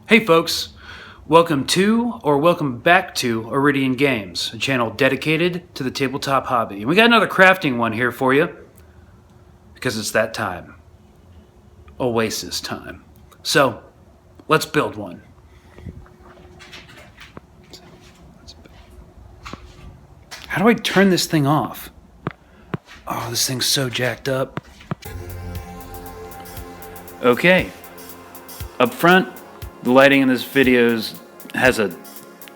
Hey folks, welcome to or welcome back to Oridian Games, a channel dedicated to the tabletop hobby. And we got another crafting one here for you because it's that time. Oasis time. So, let's build one. How do I turn this thing off? Oh, this thing's so jacked up. Okay. Up front, the lighting in this video has a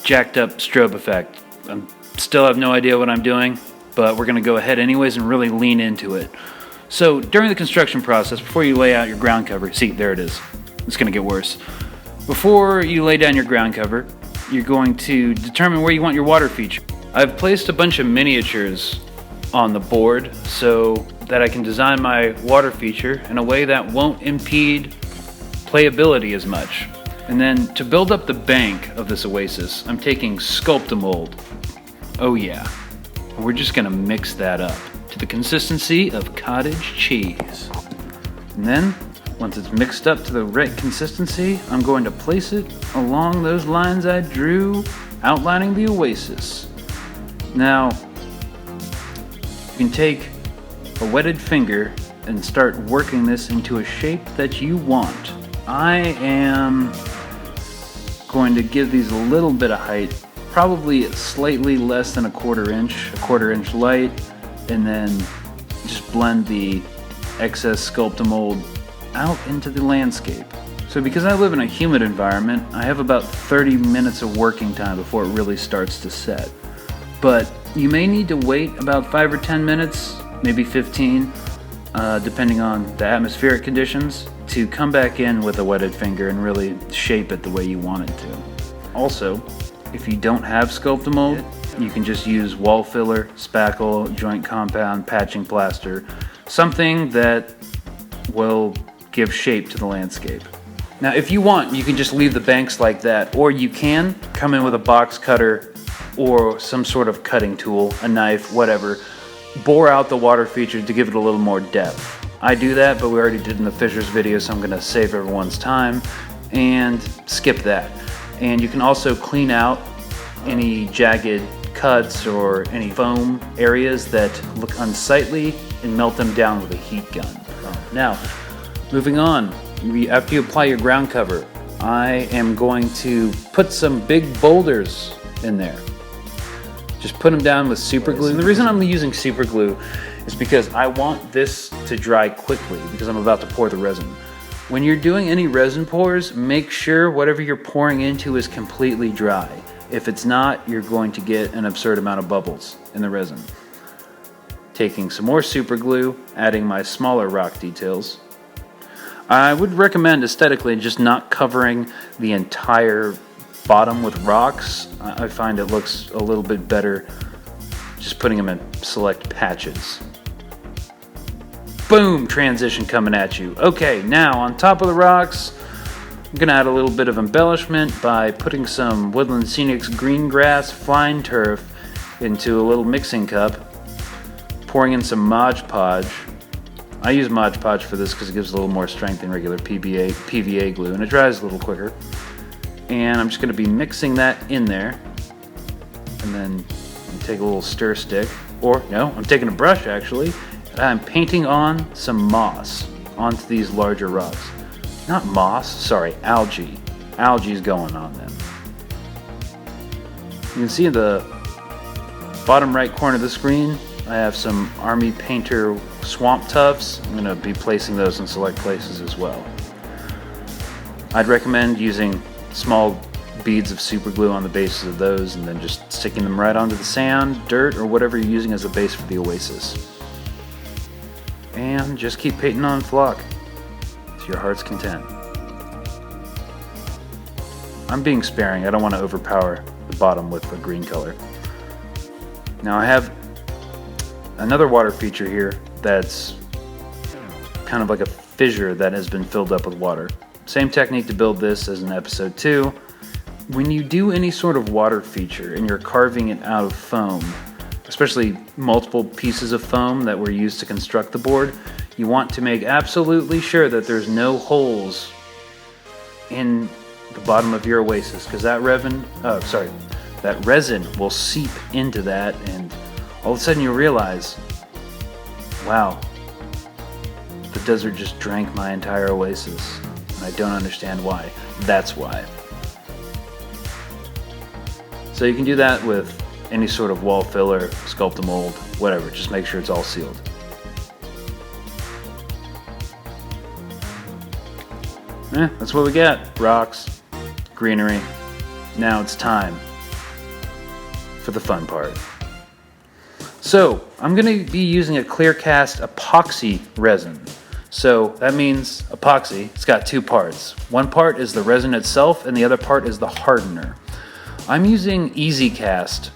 jacked up strobe effect. I still have no idea what I'm doing, but we're going to go ahead anyways and really lean into it. So during the construction process, before you lay out your ground cover, see, there it is. It's going to get worse. Before you lay down your ground cover, you're going to determine where you want your water feature. I've placed a bunch of miniatures on the board so that I can design my water feature in a way that won't impede playability as much. And then to build up the bank of this Oasis, I'm taking Sculptamold. Oh yeah. And we're just gonna mix that up to the consistency of cottage cheese. And then, once it's mixed up to the right consistency, I'm going to place it along those lines I drew, outlining the Oasis. Now, you can take a wetted finger and start working this into a shape that you want. I am going to give these a little bit of height, probably slightly less than a quarter inch light, and then just blend the excess Sculptamold out into the landscape. So because I live in a humid environment, I have about 30 minutes of working time before it really starts to set. But you may need to wait about 5 or 10 minutes, maybe 15, depending on the atmospheric conditions, to come back in with a wetted finger and really shape it the way you want it to. Also, if you don't have Sculptamold, you can just use wall filler, spackle, joint compound, patching plaster, something that will give shape to the landscape. Now, if you want, you can just leave the banks like that, or you can come in with a box cutter or some sort of cutting tool, a knife, whatever, bore out the water feature to give it a little more depth. I do that, but we already did in the Fishers video, so I'm going to save everyone's time and skip that. And you can also clean out any jagged cuts or any foam areas that look unsightly and melt them down with a heat gun. Now, moving on, after you apply your ground cover, I am going to put some big boulders in there. Just put them down with super glue. And the reason I'm using super glue is because I want this to dry quickly because I'm about to pour the resin. When you're doing any resin pours, make sure whatever you're pouring into is completely dry. If it's not, you're going to get an absurd amount of bubbles in the resin. Taking some more super glue, adding my smaller rock details. I would recommend aesthetically just not covering the entire bottom with rocks. I find it looks a little bit better just putting them in select patches. Boom, transition coming at you. Okay, now on top of the rocks, I'm gonna add a little bit of embellishment by putting some Woodland Scenics green grass fine turf into a little mixing cup, pouring in some Mod Podge. I use Mod Podge for this because it gives a little more strength than regular PVA glue, and it dries a little quicker. And I'm just going to be mixing that in there, and then take a little stir stick, or no, I'm taking a brush actually, and I'm painting on some moss onto these larger rocks. Not moss, sorry, algae. Algae's going on them. You can see in the bottom right corner of the screen, I have some Army Painter swamp tufts. I'm going to be placing those in select places as well. I'd recommend using small beads of super glue on the bases of those and then just sticking them right onto the sand, dirt, or whatever you're using as a base for the Oasis. And just keep painting on flock to your heart's content. I'm being sparing, I don't want to overpower the bottom with the green color. Now I have another water feature here that's kind of like a fissure that has been filled up with water. Same technique to build this as in episode 2. When you do any sort of water feature and you're carving it out of foam, especially multiple pieces of foam that were used to construct the board, you want to make absolutely sure that there's no holes in the bottom of your Oasis, because that resin will seep into that, and all of a sudden you realize, wow, the desert just drank my entire Oasis, and I don't understand why. That's why. So you can do that with any sort of wall filler, sculpt a mold, whatever. Just make sure it's all sealed. That's what we got. Rocks, greenery. Now it's time for the fun part. So I'm going to be using a clear cast epoxy resin. So that means epoxy, it's got two parts. One part is the resin itself, and the other part is the hardener. I'm using Easy Cast.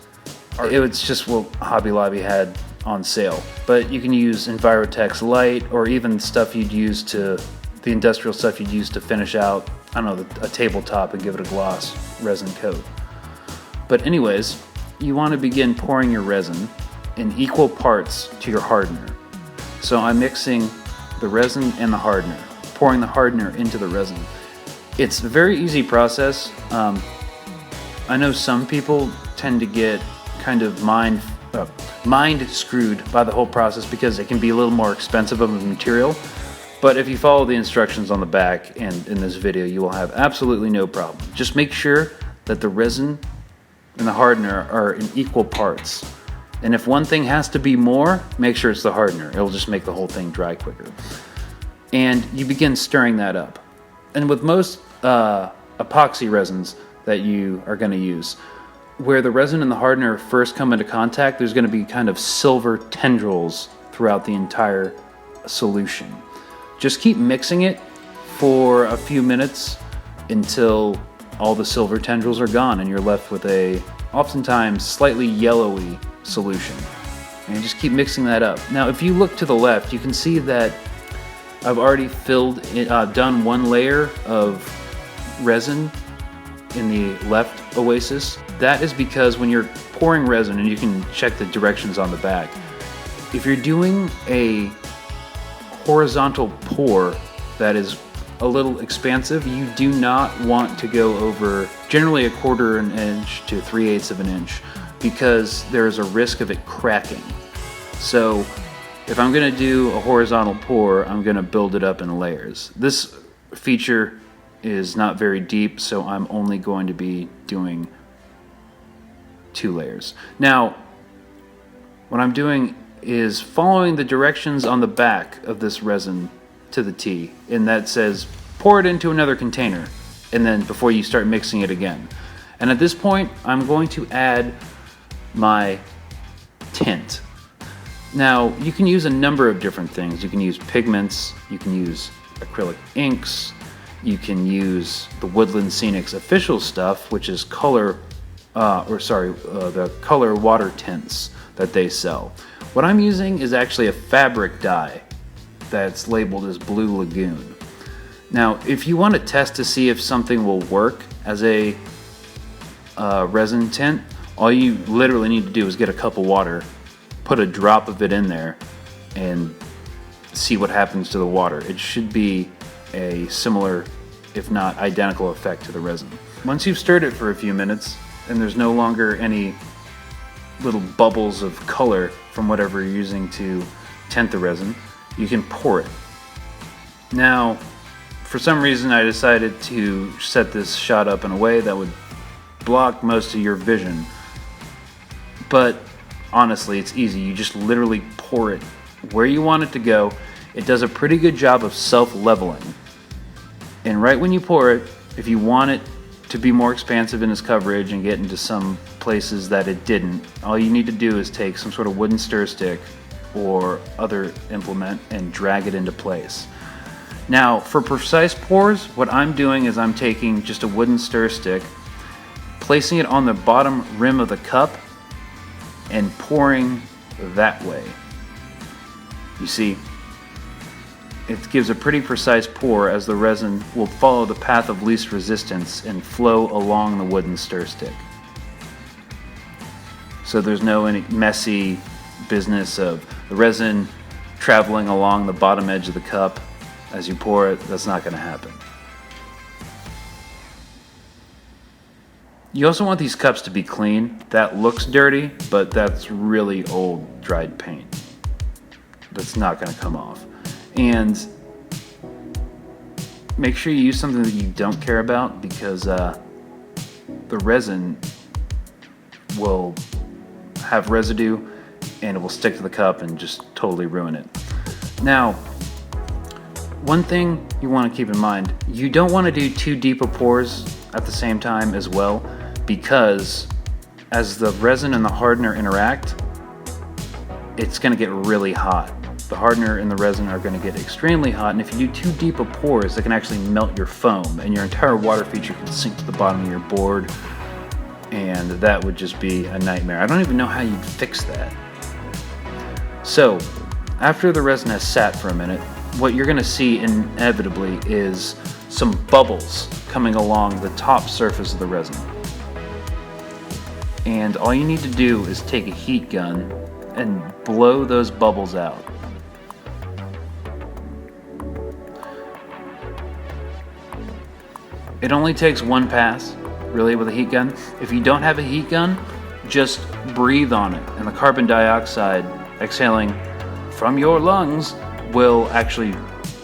It's just what Hobby Lobby had on sale. But you can use Envirotex Light, or even stuff you'd use to, the industrial stuff you'd use to finish out, I don't know, a tabletop and give it a gloss resin coat. But anyways, you want to begin pouring your resin in equal parts to your hardener. So I'm mixing the resin and the hardener, pouring the hardener into the resin. It's a very easy process. I know some people tend to get kind of mind screwed by the whole process because it can be a little more expensive of a material. But if you follow the instructions on the back and in this video, you will have absolutely no problem. Just make sure that the resin and the hardener are in equal parts. And if one thing has to be more, make sure it's the hardener. It'll just make the whole thing dry quicker. And you begin stirring that up. And with most epoxy resins that you are going to use, where the resin and the hardener first come into contact, there's going to be kind of silver tendrils throughout the entire solution. Just keep mixing it for a few minutes until all the silver tendrils are gone and you're left with a oftentimes slightly yellowy solution. And just keep mixing that up. Now if you look to the left, you can see that I've already done one layer of resin in the left Oasis. That is because when you're pouring resin, and you can check the directions on the back, if you're doing a horizontal pour that is a little expansive, you do not want to go over generally 1/4 of an inch to 3/8 of an inch, because there's a risk of it cracking. So if I'm going to do a horizontal pour, I'm going to build it up in layers. This feature is not very deep, so I'm only going to be doing 2 layers. Now, what I'm doing is following the directions on the back of this resin to the T, and that says pour it into another container, and then before you start mixing it again. And at this point, I'm going to add my tint. Now, you can use a number of different things. You can use pigments, you can use acrylic inks, you can use the Woodland Scenics official stuff, which is the color water tints that they sell. What I'm using is actually a fabric dye that's labeled as Blue Lagoon. Now, if you want to test to see if something will work as a resin tint, all you literally need to do is get a cup of water, put a drop of it in there, and see what happens to the water. It should be a similar, if not identical, effect to the resin. Once you've stirred it for a few minutes, and there's no longer any little bubbles of color from whatever you're using to tint the resin, you can pour it. Now, for some reason I decided to set this shot up in a way that would block most of your vision. But honestly, it's easy. You just literally pour it where you want it to go. It does a pretty good job of self-leveling. And right when you pour it, if you want it to be more expansive in its coverage and get into some places that it didn't, all you need to do is take some sort of wooden stir stick or other implement and drag it into place. Now, for precise pours, what I'm doing is I'm taking just a wooden stir stick, placing it on the bottom rim of the cup, and pouring that way. You see, it gives a pretty precise pour, as the resin will follow the path of least resistance and flow along the wooden stir stick. So there's no any messy business of the resin traveling along the bottom edge of the cup as you pour it. That's not going to happen. You also want these cups to be clean. That looks dirty, but that's really old dried paint. That's not going to come off. And make sure you use something that you don't care about, because the resin will have residue and it will stick to the cup and just totally ruin it. Now, one thing you want to keep in mind, you don't want to do too deep of pours at the same time as well, because as the resin and the hardener interact, it's going to get really hot. The hardener and the resin are going to get extremely hot, and if you do too deep of pours, it can actually melt your foam, and your entire water feature can sink to the bottom of your board, and that would just be a nightmare. I don't even know how you'd fix that. So, after the resin has sat for a minute, what you're going to see inevitably is some bubbles coming along the top surface of the resin. And all you need to do is take a heat gun and blow those bubbles out. It only takes one pass, really, with a heat gun. If you don't have a heat gun, just breathe on it, and the carbon dioxide exhaling from your lungs will actually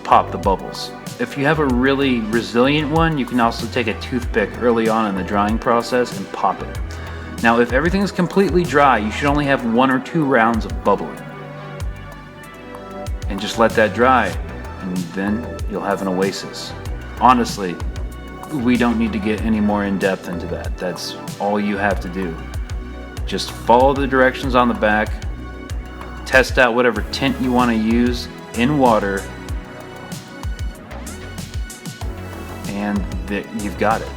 pop the bubbles. If you have a really resilient one, you can also take a toothpick early on in the drying process and pop it. Now, if everything is completely dry, you should only have 1 or 2 rounds of bubbling. And just let that dry, and then you'll have an Oasis. Honestly, we don't need to get any more in depth into that. That's all you have to do. Just follow the directions on the back, test out whatever tint you want to use in water, and you've got it.